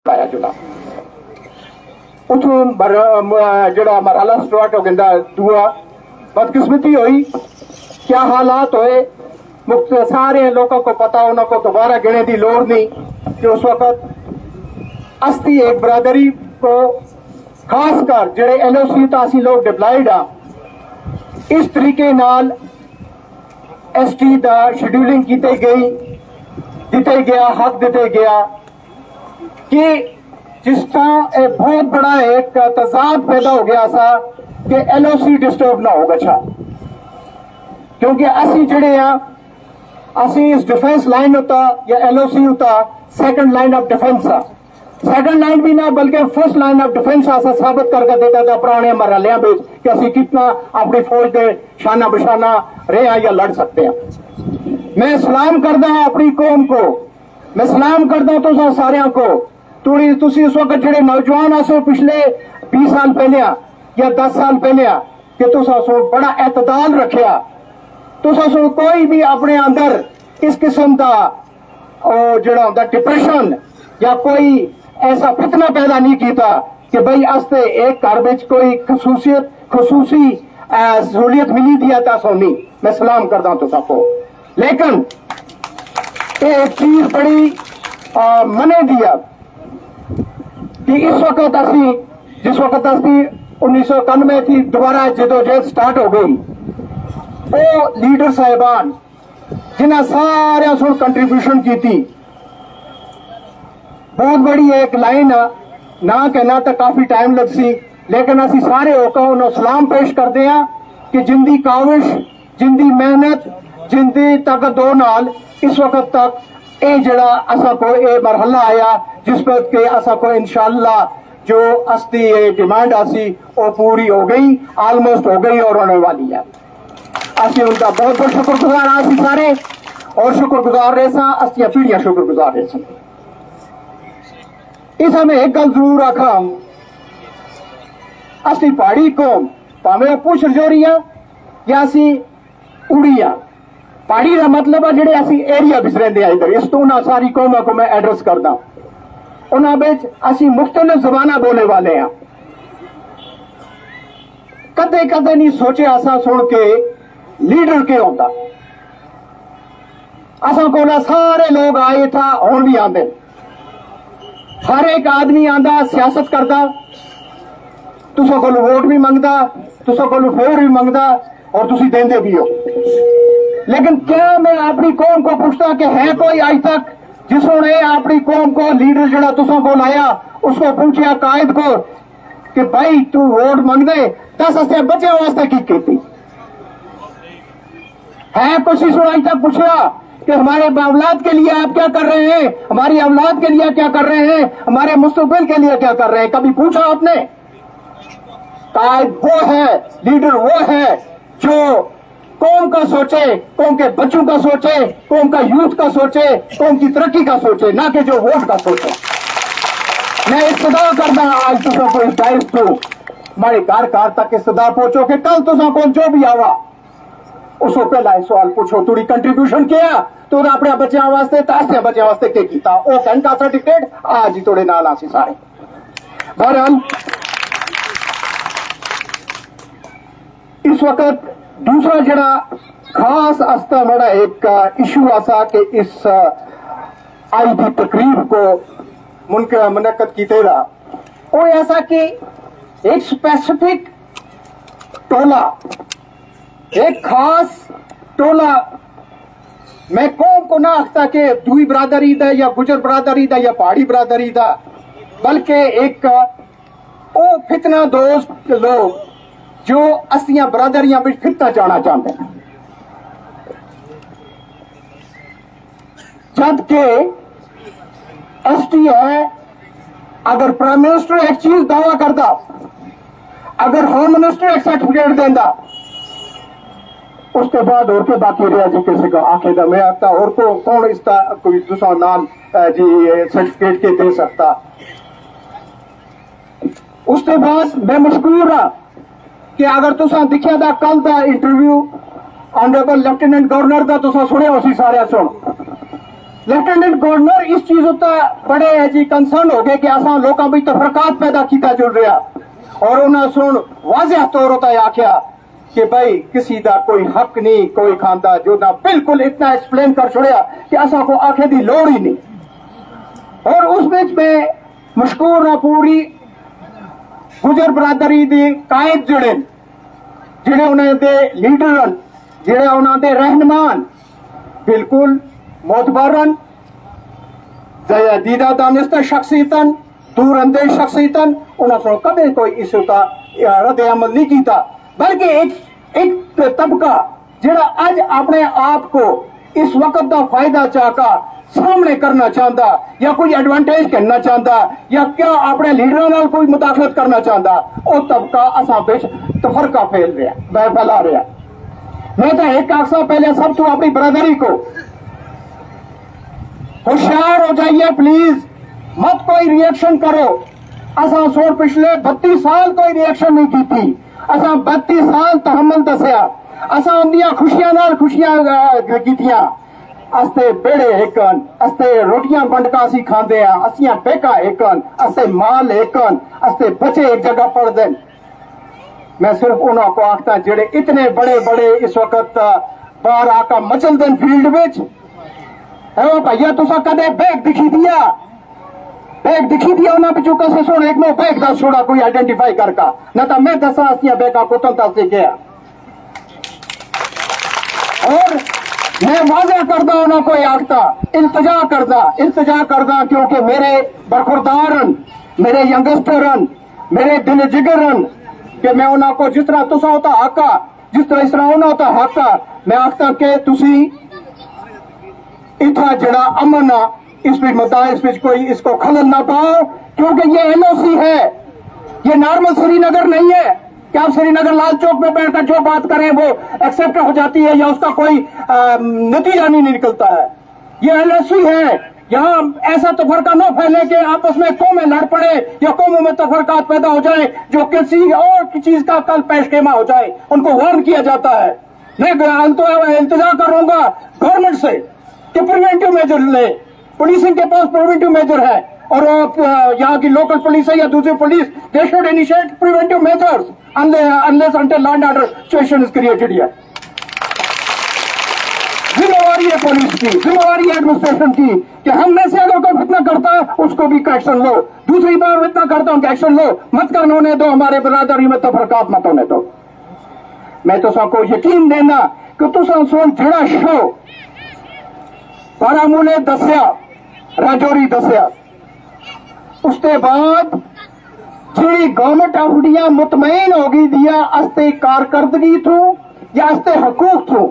पाया जुला उथों जड़ा मरहला स्टार्ट हो गया दूआ बदकिस्मती हुई क्या हालात होए मुख्त सारे लोगों को पता उनको दोबारा गिने की लोड़ नहीं कि उस वक्त अस्ती एक बरादरी को खासकर जेड़े LOC तासी लोग डिप्लाइड आ इस तरीके नाल ST दा शेड्यूलिंग की गई दिते गया हक दिते गया कि जिस तरह एक बहुत बड़ा एक तजाद पैदा हो गया सा कि LOC डिस्टर्ब ना होगा अच्छा क्योंकि असी जड़े असी इस डिफेंस लाइन होता या LOC होता सेकंड लाइन ऑफ डिफेंस आ सेकंड लाइन भी ना बल्कि फर्स्ट लाइन ऑफ डिफेंस ऐसा साबित करके देता था पुराने मरहलिया में कि असी कितना अपनी फौज के शाना बशाना रहे या लड़ सकते हैं। मैं सलाम करदा अपनी कौम को, मैं सलाम करदा तो सारे को थोड़ी तुसी इस वक्त जेडे नौजवान आसो पिछले 20 साल पहले या 10 साल पहले कि तुसा सो बड़ा एतदाल रखिया तुसा सो कोई भी अपने अंदर इस किस्म का जड़ा होंदा डिप्रेशन या कोई ऐसा फितना पैदा नहीं किया कि भाई अस्ते एक घर में कोई खसूसी सहूलियत मिली दिया था सोनी मैं सलाम करदा तो सबको लेकिन एक चीज बड़ी मने दिया कि इस वक्त असी जिस वक्त असी 1991 की दोबारा जदोजहद स्टार्ट हो गई वो लीडर साहिबान जिन्हें सारे सुन कंट्रीब्यूशन की थी बहुत बड़ी एक लाइन ना कहना तो काफी टाइम लग सी लेकिन असी सारे होकर उन्होंने सलाम पेश करते हैं कि जिंदी काविश जिंदी मेहनत जिंदी ताकत दो नाल इस वक्त तक ये जड़ा असा को ये मरहला आया जिस पर के असा को इंशाअल्लाह जो अस्ती ये डिमांड आसी वो पूरी हो गई ऑलमोस्ट हो गई और होने वाली है। असी उनका बहुत बहुत शुक्रगुजार आसी सारे और शुक्रगुजार रहे सा अस्तियां पीढ़ियां शुक्रगुजार रहे सा। इस हमें एक गल जरूर आखा असी पहाड़ी कौम भावे पुछ रजौरिया या असी उड़िया पहाड़ी का मतलब है जेडे असी एरिया बिच रहिंदे आ इधर इस तो ना सारी कौमां को मैं एड्रेस करदा उन्हां असी मुख्तलिफ ज़बानां बोलने वाले हैं। कदे कदे नहीं सोचे असा सुन के लीडर के होंदा असा कोला सारे लोग आए था हुण भी आंदे हर एक आदमी आंदा सियासत करता तुसा को वोट भी मंगदा तुसा को फेवर भी मंगदा और तुसी देंदे भी हो लेकिन क्या मैं अपनी कौम को पूछता कि है कोई आज तक जिसने अपनी कौम को लीडर जड़ा तुसा को लाया उसको पूछा कायद को कि भाई तू वोट मंग दे 10 हफ्ते बच्चे वास्ते की है कुछ आज तक पूछा कि हमारे औलाद के लिए आप क्या कर रहे हैं हमारी औलाद के लिए क्या कर रहे हैं हमारे मुस्तकबिल के लिए क्या कर रहे हैं कभी पूछा आपने? कायद वो है लीडर वो है जो कौम का सोचे कौम के बच्चों का सोचे कौम का यूथ का सोचे कौम की तरक्की का सोचे ना कि जो वोट का सोचे। मैं इस्तदा करना आज तुसा को इस तो हमारे घर तक इस्तदा पहुंचो कि कल तुसा को जो भी आवा उसको पहला सवाल पूछो थोड़ी कंट्रीब्यूशन किया तो अपने बच्चों वास्ते तास्ते बच्चों वास्ते क्या किया वो घंटा सर्टिफिकेट आज ही थोड़े नाल आसी सारे। बहरहाल इस वक्त दूसरा जड़ा खास आस्था बड़ा एक इशू आसा कि इस आज की तकरीब को मुनक़द किते दा वो ऐसा कि एक स्पेसिफिक टोला एक खास टोला मैं कौम को ना आखता कि दुई बरादरी दा या गुजर बरादरी दा या पहाड़ी बरादरी दा बल्कि एक वो फितना दोस्त लोग जो अस्तियां बरादरियां में फिरता जाना चाहते हैं जबकि ST है अगर प्राइम मिनिस्टर एक चीज दावा करता अगर होम मिनिस्टर एक सर्टिफिकेट देंदा उसके बाद और के बाकी रहा जी किसी को आखे दा मैं आता और को कौन इसका कोई दूसरा नाम जी सर्टिफिकेट के दे सकता। उसके बाद मैं मशहूर रहा कि अगर तुसा दिखा था कल का इंटरव्यू ऑनरेबल लेफ्टिनेंट गवर्नर का तुसा सुने उसी सारे सुन लेफ्टिनेंट गवर्नर इस चीज उत्ते बड़े है जी कंसर्न हो गए कि असा लोगों में तफरकात पैदा किया चल रहा और उन्हें सुन वाजह तौर पर आख्या कि भाई किसी का कोई हक नहीं कोई खांदा जो ना बिल्कुल इतना एक्सप्लेन कर छोड़िया कि असा को आखे की लोड़ ही नहीं। और उस बीच में मशकूर ना पूरी गुजर बरादरी दी कायद जिहड़े उन्हें दे लीडर जिहड़े उन्हें दे रहनुमान बिल्कुल मोतबरन दीदा दानिस्ता शख्सियतन दूर अंदेश शख्सियतन उन्होंने कभी कोई इसू का रद्द अमल नहीं किया बल्कि एक तबका जिहड़ा अज अपने आप को इस वक्त का फायदा चाहता सामने करना चाहता या कोई एडवांटेज करना चाहता या क्या अपने लीडरों नाल कोई मुदाखलत करना चाहता वो तबका असा बिच तफरका फैला रहा। मैं तो एक आखसा पहले सब तो अपनी बरादरी को होशियार हो जाइए प्लीज, मत कोई रिएक्शन करो। असा सोच पिछले 32 साल कोई रिएक्शन नहीं की थी, असा 32 साल तहम्मुल दसिया, असा उन्दियां खुशियां नाल खुशियां कीतियां। अस्ते बेड़े एकन, अस्ते रोटियां बंडका असी खांदे आ, असियां पेका एकन, अस्ते माल एकन, अस्ते बच्चे एक जगह पढ़दे। मैं सिर्फ उन्होंने को आखता जेड़े इतने बड़े बड़े इस वक्त बाहर आका मचलदे फील्ड विच भैया तुसा कदे बैग दिखी दिया उन्होंने पिछू कसे सुन एक नो बैग दस छोड़ा कोई आइडेंटिफाई करका न तो मैं दसा असियां बैगा कुतन दस गया। और मैं वाजह करदा उन्होंने कोई आखता इल्तजा करदा क्योंकि मेरे बरखुरदारन मेरे यंगस्टरन मेरे दिल जिगरन कि मैं उन्होंने को जिस तरह तुसा होता हका जिस तरह इस तरह उन्होंने होता हका मैं आखता कि तुसी इतना जड़ा अमन इस बीच कोई इसको खलल ना पाओ क्योंकि ये एनओसी है, ये नॉर्मल श्रीनगर नहीं है कि आप श्रीनगर लाल चौक में बैठकर जो बात करें वो एक्सेप्ट हो जाती है या उसका कोई नतीजा नहीं निकलता है। ये एनओसी है, यहाँ ऐसा तफरका न फैले कि आपस में कौमें लड़ पड़े या कौमों में तफरकात पैदा हो जाए जो किसी और चीज का कल पेशखेमा हो जाए, उनको वार्न किया जाता है। मैं इंतजार करूंगा गवर्नमेंट से कि प्रिवेंटिव मेजर ले, पुलिसिंग के पास प्रिवेंटिव मेजर है और यहाँ की लोकल पुलिस है या दूसरी police they should initiate preventive measures unless until law and order situation is created here. जिम्मेवारी है पुलिस की, जिम्मेवारी है एडमिनिस्ट्रेशन की कि हम में से अगर कोई इतना करता है उसको भी एक्शन लो, दूसरी बार इतना करता हूं एक्शन लो, मत करने होने दो, हमारे बरादरी में तफरकात मत होने दो। मैं तो सबको यकीन देना कि तुसा सोन जड़ा शो बारामूले दसिया राजौरी दसिया उसके बाद जी गवर्नमेंट ऑफ इंडिया मुतमईन होगी दिया अस्ते कारकर्दगी थू या अस्ते हकूक थू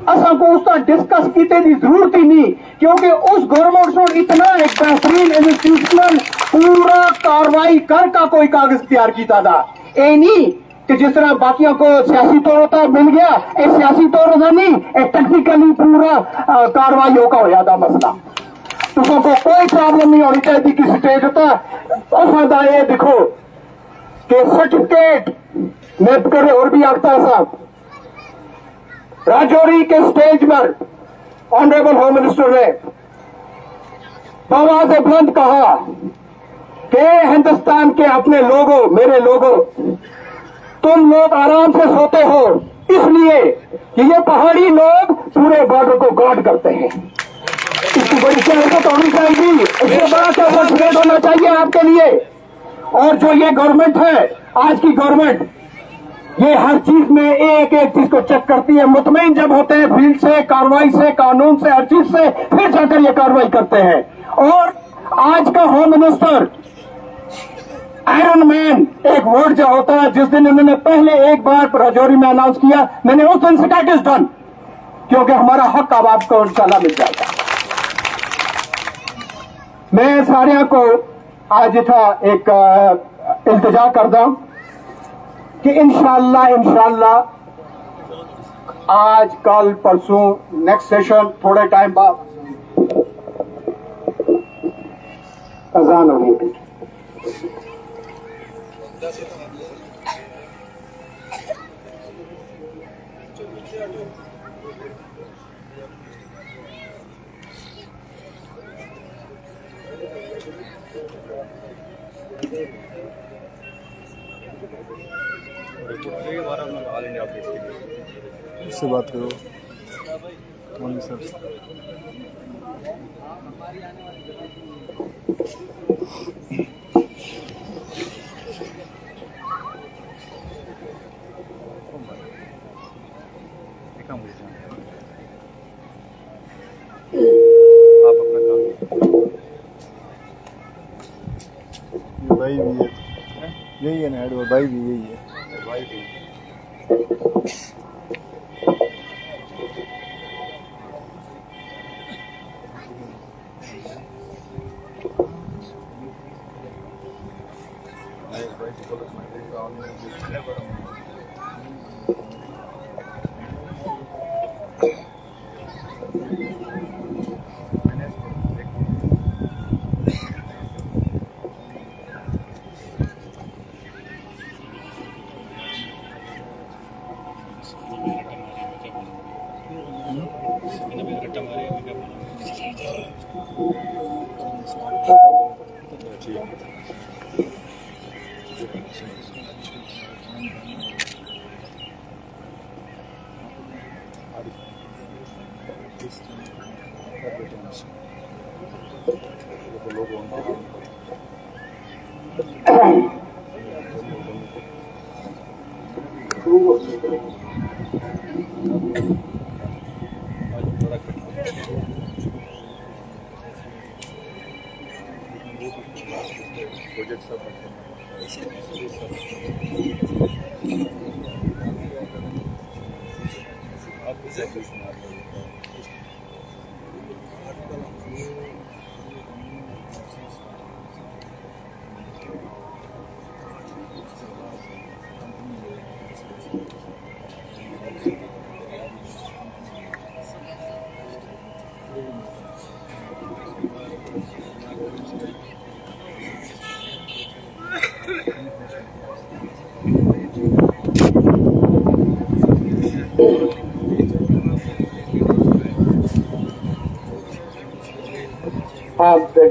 असा को उसका डिस्कस कीते की जरूरत ही नहीं क्योंकि उस गवर्नमेंट को इतना एक बेहतरीन इंस्टीट्यूशनल पूरा कार्रवाई कर का कोई कागज तैयार किया था। ये नहीं कि जिस तरह बाकियों को सियासी तौर पर मिल गया, एक सियासी तौर पर नहीं, एक टेक्निकली पूरा कार्रवाई का हो जाता मसला। तुमको कोई प्रॉब्लम नहीं होनी चाहिए किसी स्टेज होता ये देखो कि सर्टिफिकेट मैं करे और भी आखता साहब राजौरी के स्टेज पर ऑनरेबल होम मिनिस्टर ने आवाज बुलंद कहा कि हिंदुस्तान के अपने लोगों मेरे लोगों तुम लोग आराम से सोते हो इसलिए कि ये पहाड़ी लोग पूरे बॉर्डर को गार्ड करते हैं। इसकी बड़ी सियासत होनी चाहिए, इससे बड़ा सर्टिफिकेट होना चाहिए आपके लिए। और जो ये गवर्नमेंट है आज की गवर्नमेंट ये हर चीज में एक चीज को चेक करती है, मुतमईन जब होते हैं फील्ड से कार्रवाई से कानून से हर चीज से फिर जाकर ये कार्रवाई करते हैं। और आज का होम मिनिस्टर आयरन मैन एक वर्ड जो होता है जिस दिन उन्होंने पहले एक बार राजौरी में अनाउंस किया मैंने उस दिन से दैट इज डन क्योंकि हमारा हक अब आपको इंशाल्लाह मिल जाएगा। मैं सारे को आज था एक इल्तिजा करदा कि इंशाल्लाह आज कल परसों नेक्स्ट सेशन थोड़े टाइम बाद अजान होनी थी। اس سے بات کرو مولوی صاحب سے. آپ اپنا کام بھائی بھی ہے, یہی ہے نا ایڈور بھائی بھی یہی ہے. بھائی بھی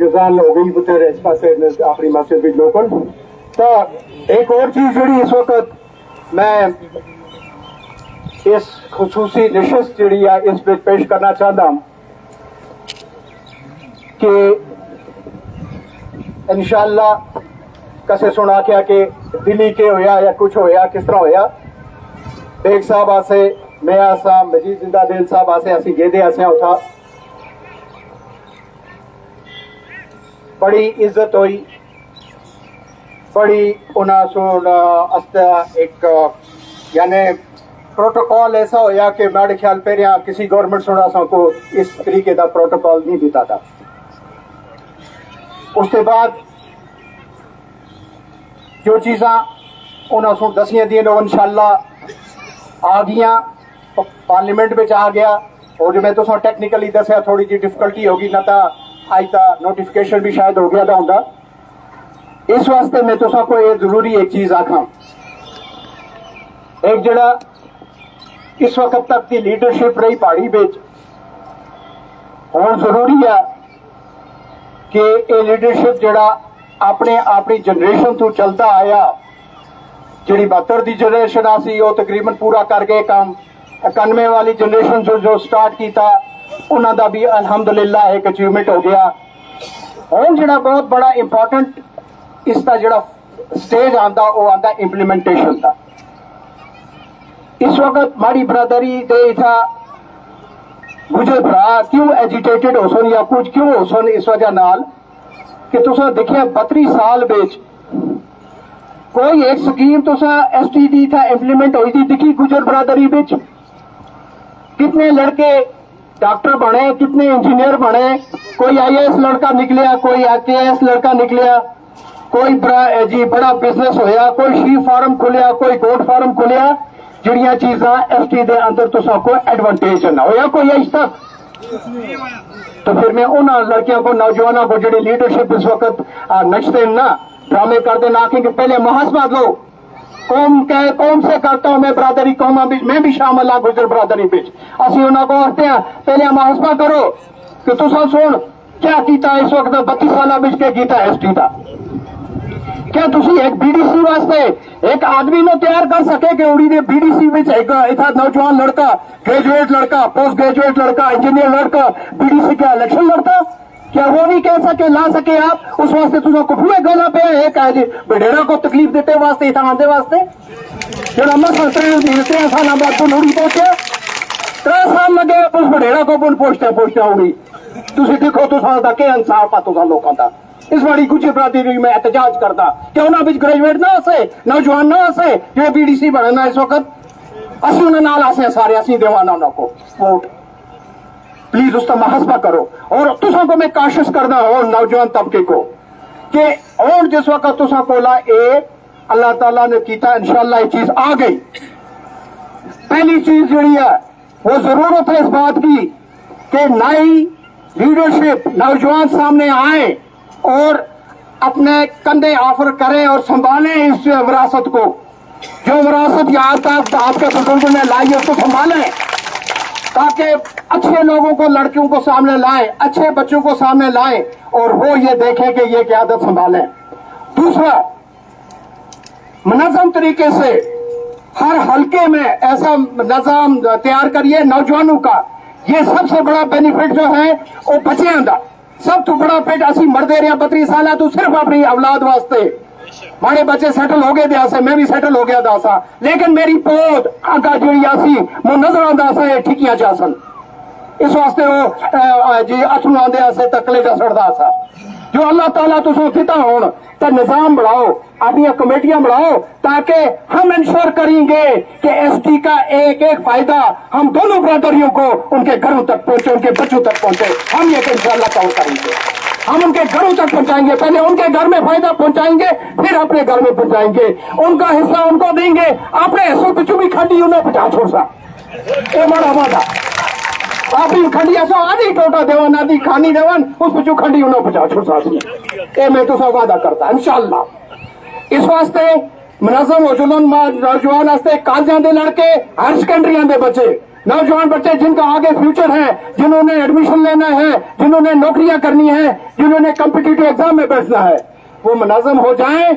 گزان ہو گئی پتر اس پاس اپنی مسجد بھی لوکل. تو ایک اور چیز جڑی اس وقت میں اس خصوصی نشست جڑی ہے اس پہ پیش کرنا چاہتا ہوں کہ انشاءاللہ کسے سنا کیا کہ دلی کے ہویا یا کچھ ہویا کس طرح ہویا. بیگ صاحب آسے میں آسا مجید زندہ دل صاحب آسے اسی گیدے آسے اٹھا بڑی عزت ہوئی, بڑی انہاں سن ایک یعنی پروٹوکول ایسا ہویا کہ میرے خیال پہ کسی گورنمنٹ سنا سا کو اس طریقے کا پروٹوکول نہیں دیتا تھا. اس کے بعد جو چیزاں انہاں سن دسیاں دیں لوگ انشاءاللہ آ گیا پارلیمنٹ میں آ گیا. اور جو میں تو ٹیکنیکلی دسیا تھوڑی جی ڈفیکلٹی ہوگی نہ تا آج تا نوٹیفیکیشن بھی شاید ہو گیا تھا ہوں. اس واسطے میں تو سب کو یہ ضروری ایک چیز آکھاں, ایک جڑا اس وقت تک کی لیڈرشپ رہی پہاڑی بیچ اور ضروری ہے کہ یہ لیڈرشپ جڑا اپنی جنریشن تو چلتا آیا, جڑی 72 دی جنریشن آسی وہ تقریباً پورا کر گئے کام. 91 والی جنریشن جو سٹارٹ کیتا انہوں دا بھی الحمدللہ ایک اچیومنٹ ہو گیا. اور جڑا بہت بڑا امپورٹنٹ اس کا جڑا سٹیج آندا وہ آندا امپلیمنٹیشن کا. اس وقت ہماری برادری دے تھا مجھے برا کیوں ایجیٹیٹڈ ہو سن یا کچھ کیوں ہو سن اس وجہ نال کہ تسا دیکھیا 32 سال بیچ کوئی ایک سکیم تسا ایس ٹی دی تھا امپلیمنٹ ہوئی تھی دکھی گجر برادری بیچ کتنے لڑکے ڈاکٹر بنے, کتنے انجینئر بنے, کوئی آئی اے ایس لڑکا نکلیا, کوئی کے اے ایس لڑکا نکلیا, کوئی بڑا بزنس ہویا, کوئی شیپ فارم کھلیا, کوئی گوٹ فارم کھلیا. جڑیاں چیزاں ایس ٹی دے اندر تسا کو ایڈوانٹیج نہ ہویا کوئی اج تک. تو پھر میں ان لڑکیوں کو نوجوانوں کو جڑی لیڈرشپ اس وقت نچتے نا ڈرامے کرتے نہ کہ پہلے محاسبہ دو قوم سے کرتا ہوں میں برادری قوم میں بھی شامل ہوں گجر برادری بیچ اسی انہوں کو کہتے ہیں پہلے محاسبہ کرو کہ تسا سن کیا کیتا اس وقت 32 سالہ بچ کے کیتا ایس ٹی کا کیا تسی ایک بی ڈی سی واسطے ایک آدمی نو تیار کر سکے کہ اڑی نے بی ڈی سی وچ ایک نوجوان لڑکا گریجویٹ لڑکا پوسٹ گریجویٹ لڑکا انجینئر لڑکا بی ڈی سی کا الیکشن لڑتا کیا وہ نہیں کہہ سکے لا سکے آپ اس واسطے تجھے کفرے گانا پہ ایک ہے جی بڈیرا کو تکلیف دیتے واسطے اتنا آندے واسطے جڑا مسئلہ 3 سال بعد تو لوڑی پہنچے 3 سال لگے اس بڈیرا کو پن پوچھتا ہوگی تھی دیکھو تو سال کا کیا انصاف آ تو لوگوں کا اس بڑی گجر برادری میں احتجاج کرتا کہ انہوں نے گریجویٹ نہ ہسے نوجوان نہ ہسے جو بی ڈی سی بننا اس وقت اسی انہیں نال آسے سارے اسی دیوانا انہوں کو ووٹ پلیز اس کا محاسبہ کرو اور تساں کو میں کوشش کرنا ہوں نوجوان طبقے کو کہ اور جس وقت تساں کولا اللہ تعالیٰ نے کیتا انشاءاللہ یہ چیز آ گئی پہلی چیز جڑی ہے وہ ضرورت ہے اس بات کی کہ نئی لیڈرشپ نوجوان سامنے آئے اور اپنے کندھے آفر کریں اور سنبھالیں اس وراثت کو جو وراثت یہاں تک آپ کے بزرگوں نے لائی ہے اس کو سنبھالیں تاکہ اچھے لوگوں کو لڑکیوں کو سامنے لائیں اچھے بچوں کو سامنے لائیں اور وہ یہ دیکھیں کہ یہ قیادت سنبھالیں دوسرا منظم طریقے سے ہر حلقے میں ایسا نظام تیار کریے نوجوانوں کا یہ سب سے بڑا بینیفٹ جو ہے وہ بچیاں دا سب تو بڑا پیٹ اسی مردے رہے 32 سالہ تو صرف اپنی اولاد واسطے ہمارے بچے سیٹل ہو گئے دیا سے میں بھی سیٹل ہو گیا دا سا لیکن میری پود آگا جڑی آسی وہ نظر آندا سا یہ ٹھیکیاں جا سن اس واسطے وہ جی اتھرو آندے سے تکلے جا سڑدا سا جو اللہ تعالیٰ تسوں کتا ہون تو نظام بڑھاؤ اپنی کمیٹیاں بڑھاؤ تاکہ ہم انشور کریں گے کہ ایس ٹی کا ایک ایک فائدہ ہم دونوں برادریوں کو ان کے گھروں تک پہنچے ان کے بچوں تک پہنچے ہم یہ انشاءاللہ کام کریں گے ہم ان کے گھروں تک پہنچائیں گے پہلے ان کے گھر میں فائدہ پہنچائیں گے پھر اپنے گھر میں پہنچائیں گے ان کا حصہ ان کو دیں گے اپنے حصوں پچھو بھی کھڈی انہیں پہنچا چھوڑ سا یہ بڑا وعدہ آپ کھنڈی ایسا آدھی ٹوٹا دیوان آدھی کھانی دیوان اس پچھو کھنڈی انہیں پہنچا چھوڑ سا یہ میں تو سا وعدہ کرتا انشاءاللہ اس واسطے منظم و جلن نوجوان واسطے کالجاں دے لڑکے ہائر سیکنڈریاں دے بچے نوجوان بچے جن کا آگے فیوچر ہے جنہوں نے ایڈمیشن لینا ہے جنہوں نے نوکریاں کرنی ہے جنہوں نے کمپٹیٹو ایگزام میں بیٹھنا ہے وہ منظم ہو جائیں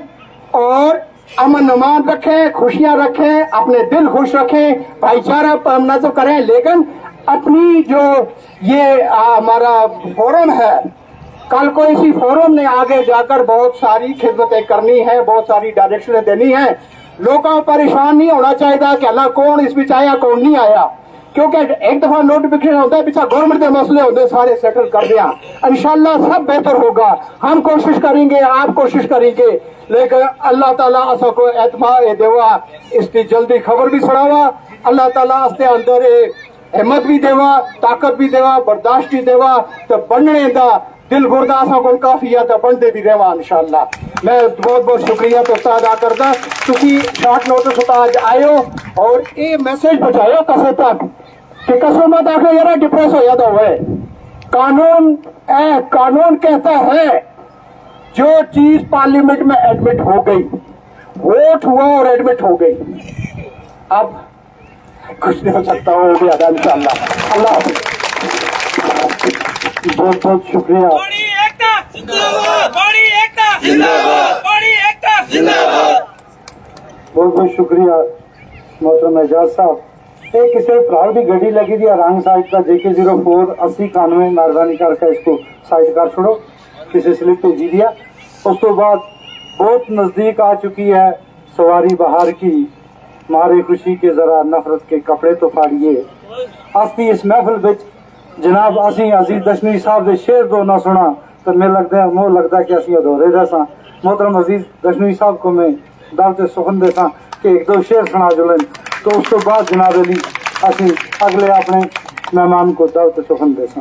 اور امن امان رکھیں خوشیاں رکھیں اپنے دل خوش رکھیں بھائی چارہ منظم کریں لیکن اپنی جو یہ ہمارا فورم ہے کل کو اسی فورم نے آگے جا کر بہت ساری خدمتیں کرنی ہے بہت ساری ڈائریکشنیں دینی ہیں لوگوں پریشان نہیں ہونا چاہیے کہ اللہ کون اس بچ آیا کون نہیں آیا کیونکہ ایک دفعہ نوٹیفکیشن ہوتا ہے پیچھا گورنمنٹ کے مسئلے ہوتے ہیں سارے سیٹل کر دیا انشاءاللہ سب بہتر ہوگا ہم کوشش کریں گے آپ کوشش کریں گے لیکن اللہ تعالیٰ اسا کو اعتماد دیوا اس کی جلدی خبر بھی سڑاوا اللہ تعالیٰ اس کے اندر ہمت بھی دیوا طاقت بھی دیوا برداشت بھی دیوا تو بننے دا دل گردہ سا کو کافی ہے تو بنتے بھی رہا انشاءاللہ میں بہت بہت شکریہ تو ادا کرتا تھی شارٹ نوٹس ہوتا آج آئے ہو اور یہ میسج پہنچایا کسے تک کہ کسوں مت آخر یار ڈپریس ہو جاتا ہوا ہے قانون کہتا ہے جو چیز پارلیمنٹ میں ایڈمٹ ہو گئی ووٹ ہوا اور ایڈمٹ ہو گئی اب کچھ نہیں ہو سکتا ہو گیا تھا انشاءاللہ اللہ حافظ بہت بہت شکریہ بہت بہت شکریہ محترم اعجاز صاحب ایک کسی پراؤ کی گڈی لگی دی رنگ سائٹ کا JK04 8091 مہربانی کر کے اس کو سائٹ کر چھوڑو کسی سلپ بھیجی دیا اس تو بعد بہت نزدیک آ چکی ہے سواری بہار کی مارے خوشی کے ذرا نفرت کے کپڑے تو پھاڑیے آستی اس محفل بچ جناب اسی عزیز دشنوی صاحب دے شعر دو نہ سنا تو میں لگتا ہے کہ اسی ادھورے رہ سا محترم عزیز دشنوی صاحب کو میں دعوت سخن دے سا کہ ایک دو شعر سنا جلن تو اس تو بعد جناب علی اسی اگلے اپنے مہمان کو دعوت سخن دے سا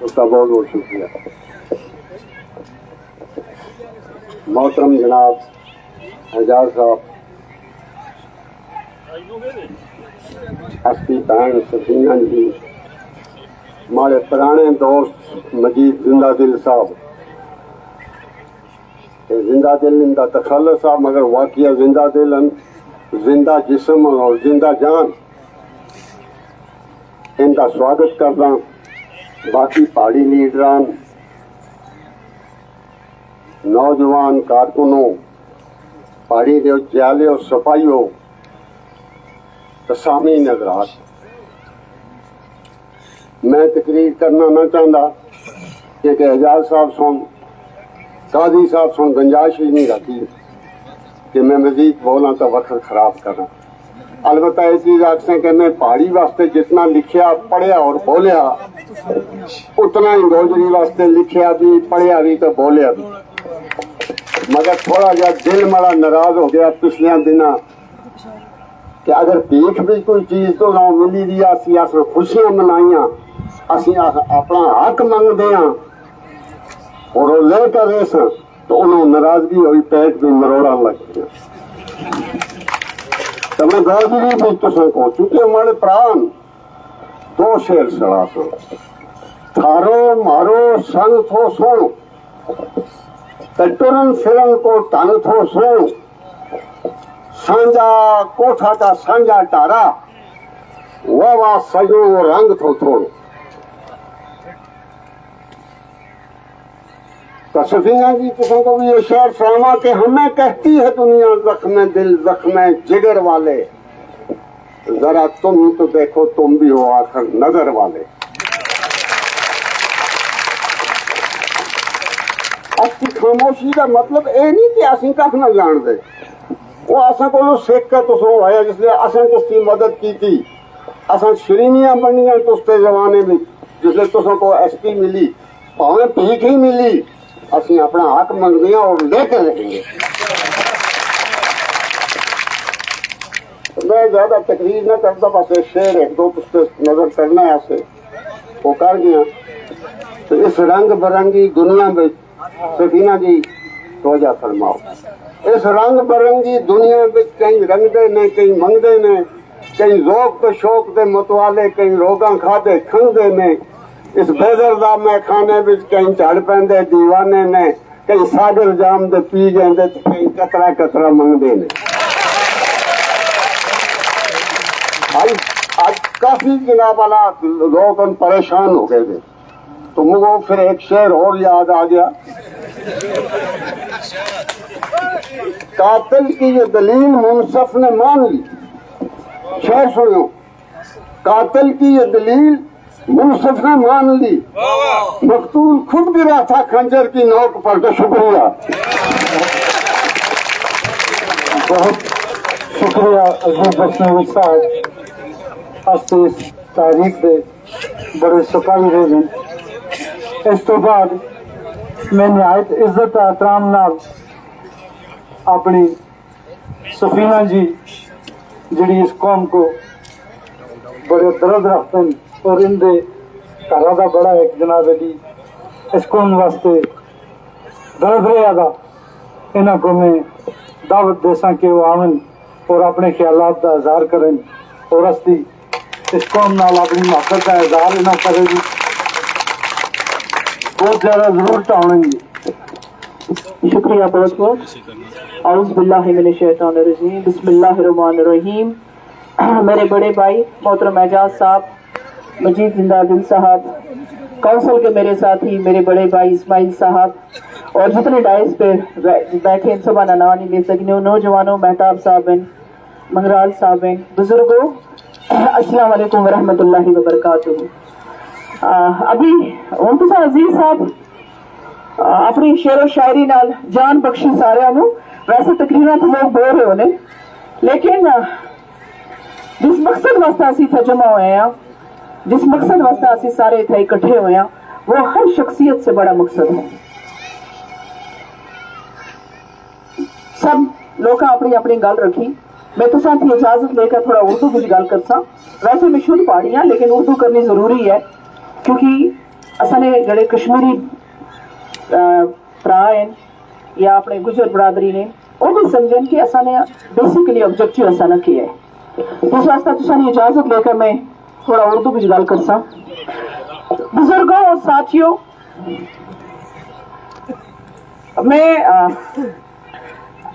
اس کا بہت بہت شکریہ محترم جناب اعجاز صاحب हस्ती भैन सफीना जी, हमारे पुराने दोस्त मजीद जिंदा दिल साहब, जिंदा दिल इनका तखल्लुस साहब मगर वाकया जिंदा दिल जिंदा जिस्म और जिंदा जान, इनका स्वागत करना। बाकी पहाड़ी लीडरान, नौजवान कारकुनों, पहाड़ी दे जाले और सपाइयों, सामी नजरात, मैं तकरीर करना ना चाहता क्योंकि एजाज साहब सुन, काजी साहब सुन गुंजाइश ही नहीं रहती कि मैं मजीद बोला तो वक्त खराब करना। अलबत्ता ये चीज आखसे कि मैं पहाड़ी वास्ते जितना लिखिया पढ़िया और बोलिया उतना ही गोजरी वास्ते लिखिया भी पढ़िया भी तो बोलिया भी, मगर थोड़ा जा दिल बड़ा नाराज हो गया पिछले दिनों कि अगर भीख भी कोई चीज तो ना मिली दी, असी अस खुशियां मनाइया, असी अपना हक मंगते हैं और वो लेकर रेस तो उन्होंने नाराजगी हुई, पेट भी मरोड़ा लग गया। तो मैं गोजरी भी तुम को चूंकि हमारे प्राण दो शेर सड़ा सो, थारो मारो संग थो सुन, टुरन फिरन को तंग थो सुन, सांझा कोठा का सांझा टारा, वाह सजो रंग थो थोड़। तो सफीना जी किसी को भी ये शेर फरमा के हमें कहती है दुनिया जख्म दिल जख्म जिगर वाले, जरा तुम तो देखो तुम भी हो आखिर नगर वाले। असली खामोशी का मतलब ये नहीं कि असी कख ना जान दे, वो असा को सिख के तुसों आया जिसलिए असें तुसकी मदद की थी, असा श्रीनियां बनिया तुसते जमाने में जिसलिए तुसों को SP मिली, भावें भीख ही मिली, असी अपना हक मंगते और लेकर रहेंगे। मैं ज्यादा तकरीर न करता, बस एक शेर एक दो तुसते नजर करना है ऐसे वो कर गया। तो इस रंग बिरंगी दुनिया में सफीना जी तोजा फरमाओ, इस रंग बिरंगी दुनिया में कई रंगदे ने, कई मंगदे ने, कई ज़ौक ते शौक दे मतवाले, कई रोगां खादे खंगदे ने, इस बेदरदा में खाने में कई झड़ पैंदे दीवाने ने, कई सागर जाम दे पी जाते, कई कतरा कतरा मंगदे ने। आज काफी जनाब वाला लोग परेशान हो गए थे, तो मुझे फिर एक शेर और याद आ गया, कातिल की ये दलील मुनसफ ने मान ली। शेर सुनो, कातिल की ये दलील मुनसफ ने मान ली, मकतूल खुद गिरा था खंजर की नोक पर। तो शुक्रिया, बहुत शुक्रिया अजीज बख्शनवी साहब, हस्ते इस तारीख दे बड़े सिपाही रहे हैं। इस तो बाद मैं निहायत इज्जत एहतराम नाल अपनी सफीना जी जिहड़ी इस कौम को बड़े दर्द रखते हैं और इनके घर का बड़ा एक जनाब अली इस कौम वास्ते दर्द रहा था, इन्हों को मैं दावत देसा कि वो आवन और अपने ख्यालात का इजहार करें और अस्ती इस कौम नाल अपनी मोहब्बत का इजहार इन्हों करेगी, बहुत ज्यादा जरूर चाहेंगे। शुक्रिया बहुत बहुत। औज़ु बिल्लाहि मिनश शैतानिर रजीम, बिस्मिल्लाहिर रहमानिर रहीम। मेरे बड़े भाई मोहतरम एजाज साहब, मजीद जिंदा दिल साहब, काउंसिल के मेरे साथी मेरे बड़े भाई इस्माइल साहब और जितने डाइस पे बैठे इन सबा नाम नहीं ले सकने, नौजवानों महताब साहब, मंगराल साहब, बुजुर्गों, अस्सलाम वालेकुम वरहमतुल्लाहि वबरकातुहू। अभी मुंतज़ा अजीज साहब अपनी शेर शायरी नाल जान बख्शी सारे नूं। वैसे तकरीरां तो लोग बोल रहे होने, लेकिन जिस मकसद वास्ते असीं इत्थे जमा होए हैं, जिस मकसद वास्ते असीं सारे इत्थे इकट्ठे होए हैं, वो हर शख्सियत से बड़ा मकसद है। सब लोग अपनी अपनी गल रखी, मैं तो साथ ही इजाजत लेकर थोड़ा उर्दू की गल करसा। वैसे मैं शुद्ध पहाड़ी हाँ, लेकिन उर्दू करनी जरूरी है क्योंकि असने जड़े कश्मीरी भरा हैं या अपने गुजर बरादरी ने वो भी समझें कि असने बेसिकली ऑब्जेक्टिव असा किया है। इस वास्ते तुसानी इजाजत लेकर मैं थोड़ा उर्दू भी गल करसा। बुजुर्गों और साथियों, मैं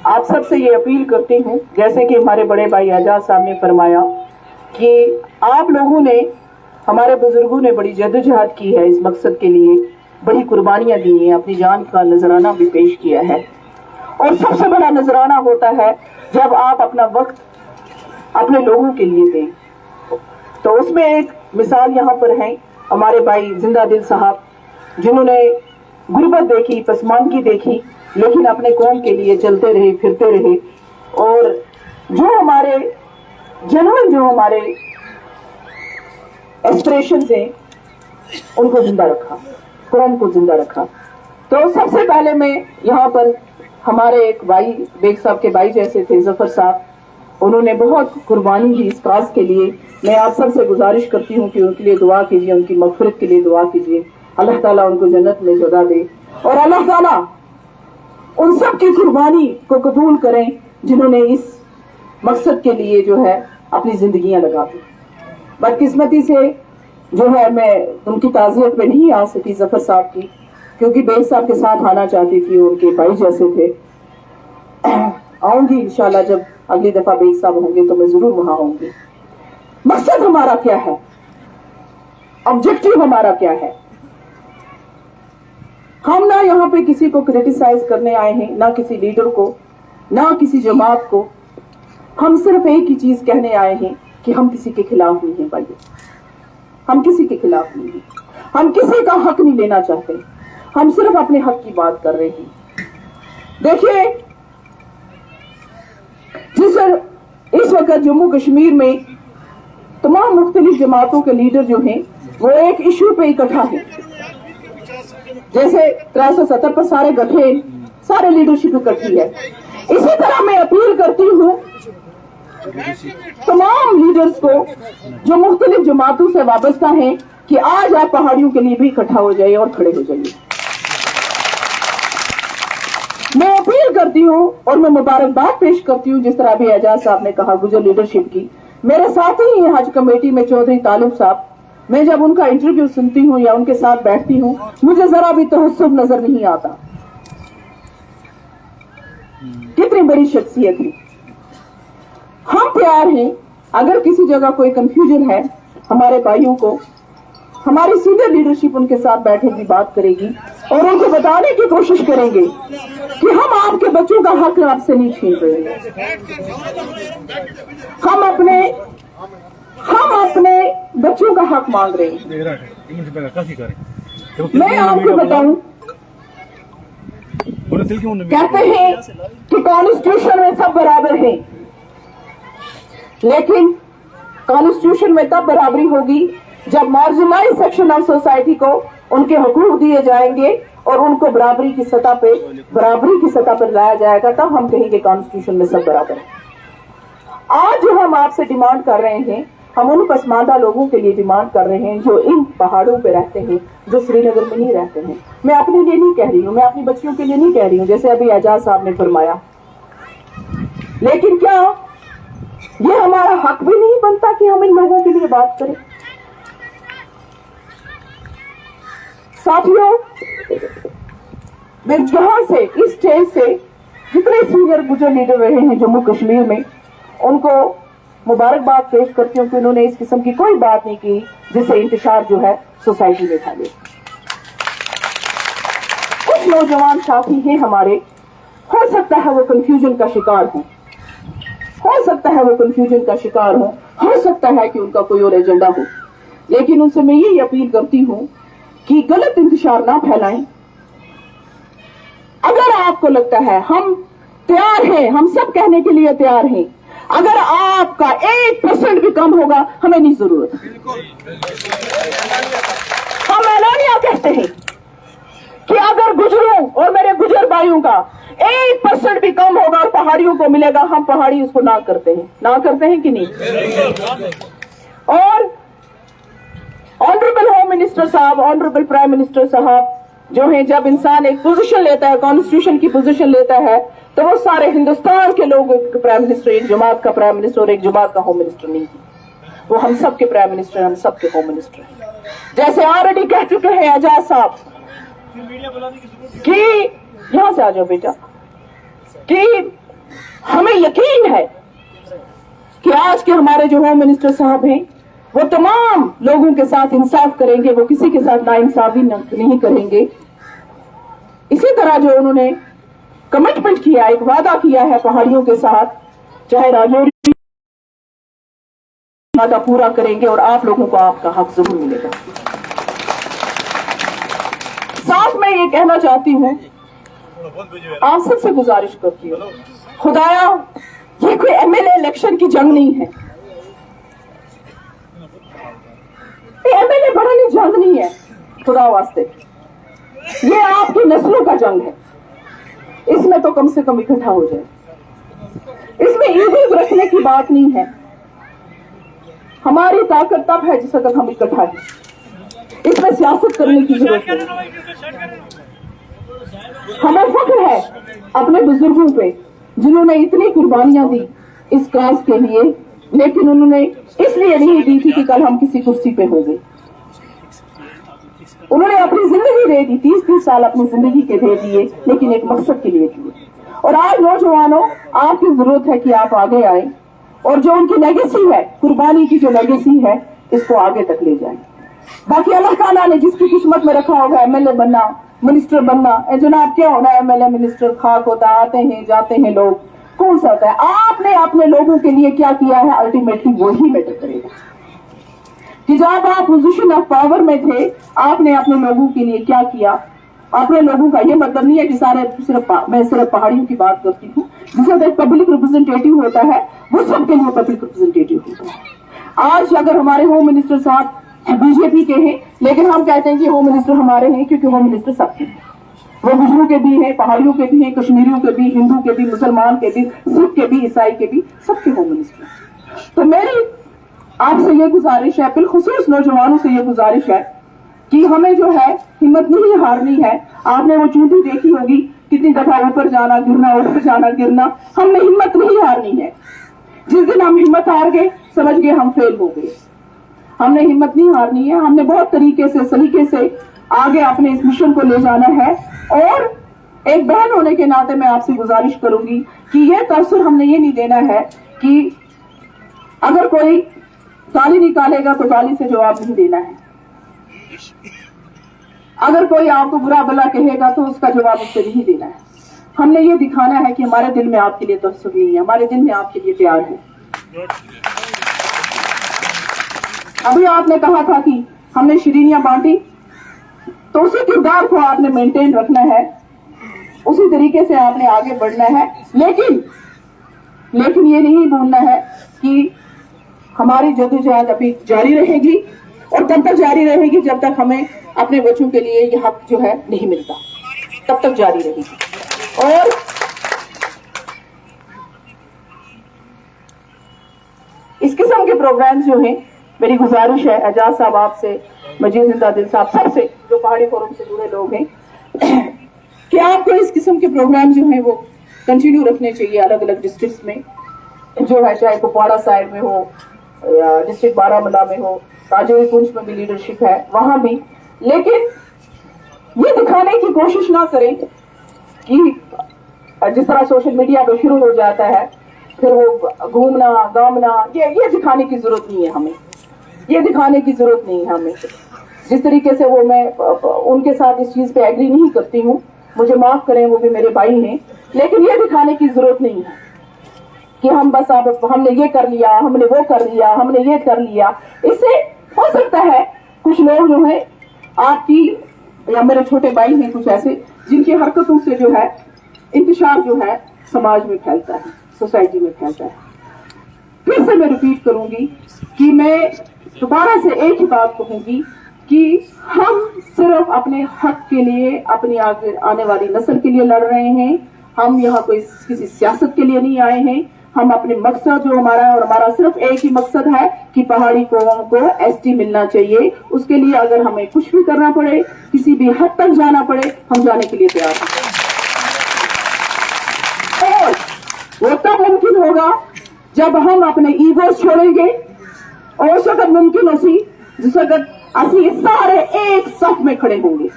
आप सबसे ये अपील करती हूँ, जैसे कि हमारे बड़े भाई एजाज साहब ने फरमाया कि आप लोगों ने, हमारे बुजुर्गों ने बड़ी जद्दोजहद की है इस मकसद के लिए, बड़ी कुर्बानियां दी हैं, अपनी जान का नजराना भी पेश किया है। और सबसे बड़ा नजराना होता है जब आप अपना वक्त अपने लोगों के लिए दें। तो उसमें एक मिसाल यहाँ पर है हमारे भाई जिंदा दिल साहब, जिन्होंने गुर्बत देखी, पसमानगी देखी, लेकिन अपने कौम के लिए चलते रहे, फिरते रहे, और जो हमारे जनरल, जो हमारे एस्पिरेशंस हैं, उनको जिंदा रखा, कौम को जिंदा रखा। तो सबसे पहले मैं यहाँ पर हमारे एक भाई, बेग साहब के भाई जैसे थे जफर साहब, उन्होंने बहुत कुर्बानी दी इस काज के लिए। मैं आप सबसे गुजारिश करती हूँ कि उनके लिए दुआ कीजिए, उनकी मगफिरत के लिए दुआ कीजिए। अल्लाह ताला उनको जन्नत में जगह दे और अल्लाह ताला उन सब की कुर्बानी को कबूल करें जिन्होंने इस मकसद के लिए जो है अपनी जिंदगियां लगा दी। बदकिस्मती से जो है मैं उनकी ताज़ियत में नहीं आ सकी जफर साहब की, क्योंकि बेग साहब के साथ आना चाहती थी, उनके भाई जैसे थे। आऊंगी इंशाल्लाह, जब अगली दफा बेग साहब होंगे तो मैं जरूर वहां आऊंगी। मकसद हमारा क्या है, ऑब्जेक्टिव हमारा क्या है? हम ना यहाँ पे किसी को क्रिटिसाइज करने आए हैं, ना किसी लीडर को, ना किसी जमात को। हम सिर्फ एक ही चीज कहने आए हैं कि हम किसी के खिलाफ नहीं हैं भाई, हम किसी के खिलाफ नहीं हैं, हम किसी का हक नहीं लेना चाहते, हम सिर्फ अपने हक की बात कर रहे हैं। देखिए, इस वक्त जम्मू कश्मीर में तमाम मुख्तलिफ जमातों के लीडर जो हैं वो एक इशू पे इकट्ठा है। जैसे 370 पर सारे गठे, सारे लीडरशिप इकट्ठी है। इसी तरह मैं अपील करती हूँ तमाम लीडर्स को जो मुख्तलिफ जमातों से वाबस्ता हैं कि आज आप पहाड़ियों के लिए भी इकट्ठा हो जाइए और खड़े हो जाइए। मैं अपील करती हूँ और मैं मुबारकबाद पेश करती हूँ, जिस तरह अभी एजाज साहब ने कहा गुजर लीडरशिप की। मेरे साथ ही हैं हज कमेटी में चौधरी तालिब साहब। मैं जब उनका इंटरव्यू सुनती हूँ या उनके साथ बैठती हूँ, मुझे जरा भी तहस्सुब नजर नहीं आता। कितनी बड़ी शख्सियत है। हम तैयार हैं, अगर किसी जगह कोई कंफ्यूजन है हमारे भाइयों को, हमारी सीनियर लीडरशिप उनके साथ बैठेगी, बात करेगी और उनको बताने की कोशिश करेंगे कि हम आपके बच्चों का हक आपसे नहीं छीन रहे हैं। हम अपने बच्चों का हक मांग रहे हैं। मैं आपको बताऊं, कहते हैं कि कॉन्स्टिट्यूशन में सब बराबर हैं, लेकिन कॉन्स्टिट्यूशन में तब बराबरी होगी जब मार्जिनलाइज सेक्शन ऑफ सोसाइटी को उनके हुकूक दिए जाएंगे और उनको बराबरी की सतह पर लाया जाएगा, तब हम कहेंगे कॉन्स्टिट्यूशन में सब बराबर है। आज जो हम आपसे डिमांड कर रहे हैं, हम उन पसमानदा लोगों के लिए डिमांड कर रहे हैं जो इन पहाड़ों पे रहते हैं, जो श्रीनगर में नहीं रहते हैं। मैं अपने लिए नहीं कह रही हूँ, मैं अपनी बच्चियों के लिए नहीं कह रही हूँ, जैसे अभी एजाज साहब ने फरमाया। लेकिन क्या ये हमारा हक भी नहीं बनता कि हम इन लोगों के लिए बात करें? साथियों, मैं जहां से, इस स्टेज से जितने सीनियर गुजर लीडर रहे हैं जम्मू कश्मीर में, उनको मुबारकबाद पेश करती हूँ कि उन्होंने इस किस्म की कोई बात नहीं की जिससे इंतशार जो है सोसाइटी में फैले। कुछ नौजवान साथी हैं हमारे, हो सकता है वो कंफ्यूजन का शिकार हो सकता है वो कंफ्यूजन का शिकार हो सकता है कि उनका कोई और एजेंडा हो, लेकिन उनसे मैं यही अपील करती हूँ कि गलत इंतशार ना फैलाएं। अगर आपको लगता है, हम तैयार हैं, हम सब कहने के लिए तैयार हैं, अगर आपका 1% भी कम होगा हमें नहीं जरूरत। हम ऐलानिया कहते हैं कि अगर गुजरों और मेरे गुजर भाइयों का 1% भी कम होगा और पहाड़ियों को मिलेगा, हम पहाड़ी उसको ना करते हैं कि नहीं? और ऑनरेबल होम मिनिस्टर साहब, ऑनरेबल प्राइम मिनिस्टर साहब जो हैं, जब इंसान एक पोजीशन लेता है, कॉन्स्टिट्यूशन की पोजीशन लेता है, तो वो सारे हिंदुस्तान के लोगों के प्राइम मिनिस्टर, एक जमात का प्राइम मिनिस्टर और एक जमात का होम मिनिस्टर नहीं है। वो हम सब के प्राइम मिनिस्टर, हम सब के होम मिनिस्टर हैं। जैसे ऑलरेडी कह चुके हैं एजाज साहब कि यहां से आ जाओ बेटा, कि हमें यकीन है कि आज के हमारे जो होम मिनिस्टर साहब हैं वो तमाम लोगों के साथ इंसाफ करेंगे, वो किसी के साथ नाइंसाफी नहीं करेंगे। इसी तरह जो उन्होंने कमिटमेंट किया, एक वादा किया है पहाड़ियों के साथ, चाहे राजौरी वादा पूरा करेंगे और आप लोगों को आपका हक जरूर मिलेगा। साथ में ये कहना चाहती हूं, आप सबसे गुजारिश करती हूँ, खुदाया ये कोई एमएलए इलेक्शन की जंग नहीं है, एमएलए बढ़ने जंग नहीं है, खुदा वास्ते ये आपकी नस्लों का जंग है। इसमें तो कम से कम इकट्ठा हो जाए, इसमें ईगोज रखने की बात नहीं है। हमारी ताकत तब है जिस वक्त हम इकट्ठा हैं, इसमें सियासत करने की जरूरत है। हमें फख्र है अपने बुजुर्गों पे जिन्होंने इतनी कुर्बानियां दी इस काज के लिए, लेकिन उन्होंने इसलिए नहीं दी थी कि कल हम किसी कुर्सी पे होंगे। उन्होंने अपनी जिंदगी दे दी, 30-30 साल अपनी जिंदगी के दे दिए, लेकिन एक मकसद के लिए दिए। और आज नौजवानों, आपकी जरूरत है कि आप आगे आए और जो उनकी लेगेसी है, कुर्बानी की जो लेगेसी है, इसको आगे तक ले जाएं। बाकी अल्लाह ताला ने जिसकी किस्मत में रखा होगा एमएलए बनना, मिनिस्टर बनना, जनाब क्या होना है, एमएलए मिनिस्टर खाक होता है, आते हैं जाते हैं लोग, कौन सा होता है? आपने अपने लोगों के लिए क्या किया है, अल्टीमेटली वही मैटर करेगा। कि जब आप पोजीशन ऑफ पावर में थे, आपने अपने लोगों के लिए क्या किया। अपने लोगों का ये मतलब नहीं है कि मैं सिर्फ पहाड़ियों की बात करती हूँ। जिसे पब्लिक रिप्रेजेंटेटिव होता है वो सबके लिए पब्लिक रिप्रेजेंटेटिव होता है। आज अगर हमारे होम मिनिस्टर साहब बीजेपी के हैं, लेकिन हम कहते हैं कि होम मिनिस्टर हमारे हैं, क्योंकि होम मिनिस्टर सबके हैं। वो गुजरों के भी हैं, पहाड़ियों के भी हैं, कश्मीरियों के भी, हिंदू के भी, मुसलमान के भी, सिख के भी, ईसाई के भी, सबके होम मिनिस्टर। तो मेरी आपसे ये गुजारिश है, बिलखुसूस नौजवानों से ये गुजारिश है कि हमें जो है हिम्मत नहीं हारनी है। आपने वो चूंटी देखी होगी, कितनी दफा ऊपर जाना गिरना, ऊपर जाना गिरना। हमने हिम्मत नहीं हारनी है। जिस दिन हम हिम्मत हार गए, समझ गए हम फेल हो गए। हमने हिम्मत नहीं हारनी है। हमने बहुत तरीके से, सलीके से आगे अपने इस मिशन को ले जाना है। और एक बहन होने के नाते मैं आपसे गुजारिश करूंगी कि ये तासुर हमने ये नहीं देना है कि अगर कोई गाली निकालेगा तो गाली से जवाब नहीं देना है। अगर कोई आपको बुरा भला कहेगा तो उसका जवाब उससे नहीं देना है। हमने ये दिखाना है कि हमारे दिल में आपके लिए तसव्वुर नहीं है, हमारे दिल में आपके लिए प्यार है। अभी आपने कहा था कि हमने शिरीनियां बांटी, तो उसी किरदार को आपने मेंटेन रखना है, उसी तरीके से आपने आगे बढ़ना है। लेकिन ये नहीं भूलना है कि हमारी जदोजहद अभी जारी रहेगी और तब तक जारी रहेगी जब तक हमें अपने बच्चों के लिए ये हक जो है नहीं मिलता, तब तक जारी रहेगी। और इस किस्म के प्रोग्राम जो हैं, मेरी गुजारिश है एजाज साहब आपसे, मजीद जिंदादिल साहब, सबसे जो पहाड़ी फोरम से जुड़े लोग हैं, कि आपको इस किस्म के प्रोग्राम जो हैं वो कंटिन्यू रखने चाहिए अलग अलग डिस्ट्रिक्ट्स में, जो है चाहे कुपवाड़ा साइड में हो या डिस्ट्रिक्ट बारामूला में हो, राजौरी पुंछ में भी लीडरशिप है वहां भी। लेकिन ये दिखाने की कोशिश ना करें कि जिस तरह सोशल मीडिया पे शुरू हो जाता है फिर वो घूमना गामना, ये दिखाने की जरूरत नहीं है हमें, ये दिखाने की जरूरत नहीं है हमें। जिस तरीके से वो मैं उनके साथ इस चीज पे एग्री नहीं करती हूँ, मुझे माफ करें, वो भी मेरे भाई हैं, लेकिन ये दिखाने की जरूरत नहीं है कि हम बस अब हमने ये कर लिया, हमने वो कर लिया, हमने ये कर लिया। इससे हो सकता है कुछ लोग जो है आपकी या मेरे छोटे भाई हैं कुछ ऐसे जिनकी हरकतों से जो है इंतशार जो है समाज में फैलता है, सोसाइटी में फैलता है। फिर से मैं रिपीट करूंगी कि मैं दोबारा से एक ही बात कहूंगी कि हम सिर्फ अपने हक के लिए, अपनी आगे आने वाली नस्ल के लिए लड़ रहे हैं। हम यहाँ कोई किसी सियासत के लिए नहीं आए हैं। हम अपने मकसद जो हमारा है, और हमारा सिर्फ एक ही मकसद है कि पहाड़ी कौम को एसटी मिलना चाहिए। उसके लिए अगर हमें कुछ भी करना पड़े, किसी भी हद तक जाना पड़े, हम जाने के लिए तैयार हैं। वो तब मुमकिन होगा जब हम अपने ईगोस छोड़ेंगे और उस वक्त मुमकिन असी जिस वक्त असी सारे एक सफ में खड़े होंगे,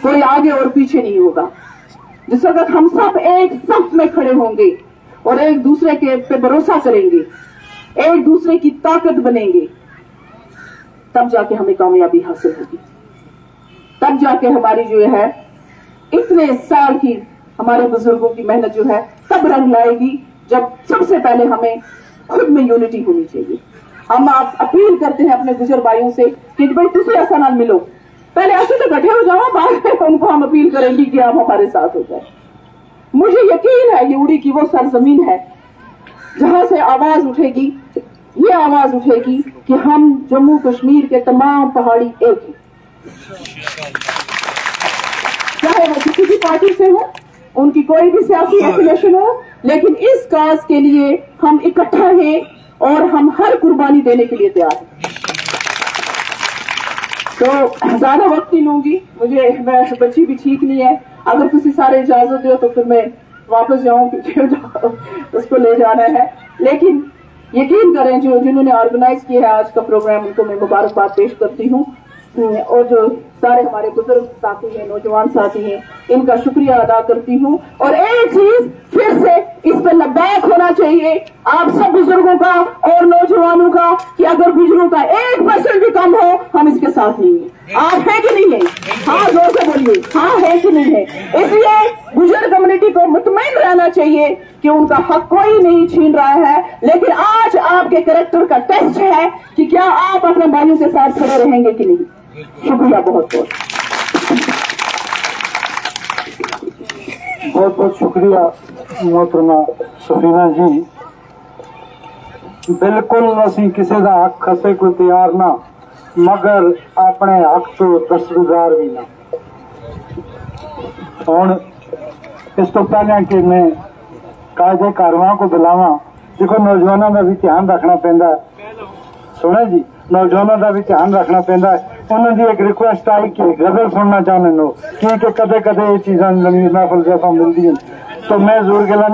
कोई आगे और पीछे नहीं होगा। जिस वक्त हम सब एक सफ में खड़े होंगे और एक दूसरे के पे भरोसा करेंगे, एक दूसरे की ताकत बनेंगे, तब जाके हमें कामयाबी हासिल होगी। तब जाके हमारी जो है इतने साल की हमारे बुजुर्गों की मेहनत जो है तब रंग लाएगी, जब सबसे पहले हमें खुद में यूनिटी होनी चाहिए। हम आप अपील करते हैं अपने गुजर भाइयों से कि भाई तुम ऐसा ना मिलो, पहले ऐसे तो इकट्ठे हो जाओ, बाद में उनको हम अपील करेंगे कि आप हमारे साथ हो जाए। मुझे यकीन है ये उड़ी की वो सरजमीन है जहां से आवाज उठेगी, ये आवाज उठेगी कि हम जम्मू कश्मीर के तमाम पहाड़ी एक हैं, चाहे वो किसी भी पार्टी से हो, उनकी कोई भी सियासी एफिलिएशन हो, लेकिन इस काज के लिए हम इकट्ठा हैं और हम हर कुर्बानी देने के लिए तैयार हैं। तो ज्यादा वक्त नहीं लूंगी, मैं बच्ची भी ठीक नहीं है, अगर किसी सारे इजाजत दो तो फिर मैं वापस जाऊं क्योंकि उसको ले जाना है। लेकिन यकीन करें जो जिन्होंने ऑर्गेनाइज किया है आज का प्रोग्राम, उनको मैं मुबारकबाद पेश करती हूँ, और जो सारे हमारे बुजुर्ग साथी हैं, नौजवान साथी हैं, इनका शुक्रिया अदा करती हूँ। और एक चीज फिर से इस पर लब्बैक होना चाहिए आप सब बुजुर्गों का और नौजवानों का कि अगर गुजरों का 1% भी कम हो हम इसके साथ नहीं है। आप है कि नहीं है? हाँ जोर से बोलिए, हाँ है कि नहीं है? इसलिए गुजर कम्युनिटी को मुतमईन रहना चाहिए कि उनका हक कोई नहीं छीन रहा है, लेकिन आज आपके कैरेक्टर का टेस्ट है कि क्या आप अपने भाइयों के साथ खड़े रहेंगे कि नहीं। शुक्रिया बहुत बहुत। बहुत बहुत शुक्रिया मोहतरमा सफीना जी। बिल्कुल असी किसी का हक खसे को तैयार ना, मगर अपने हक तो दस्तगुजार भी ना। हुण इस तो पहले कि मैं कायदे कारवां को बुलावा, देखो नौजवानों का भी ध्यान रखना पैंदा है, सुने जी, नौजवानों का भी ध्यान रखना पैंदा है। उन्होंने एक रिक्वेस्ट आई कि गजल सुनना चाहते हो, क्योंकि कदे कदे ये चीज़ां लंबी महफिल जैसा मिलती हैं, तो मैं जोर गिलानी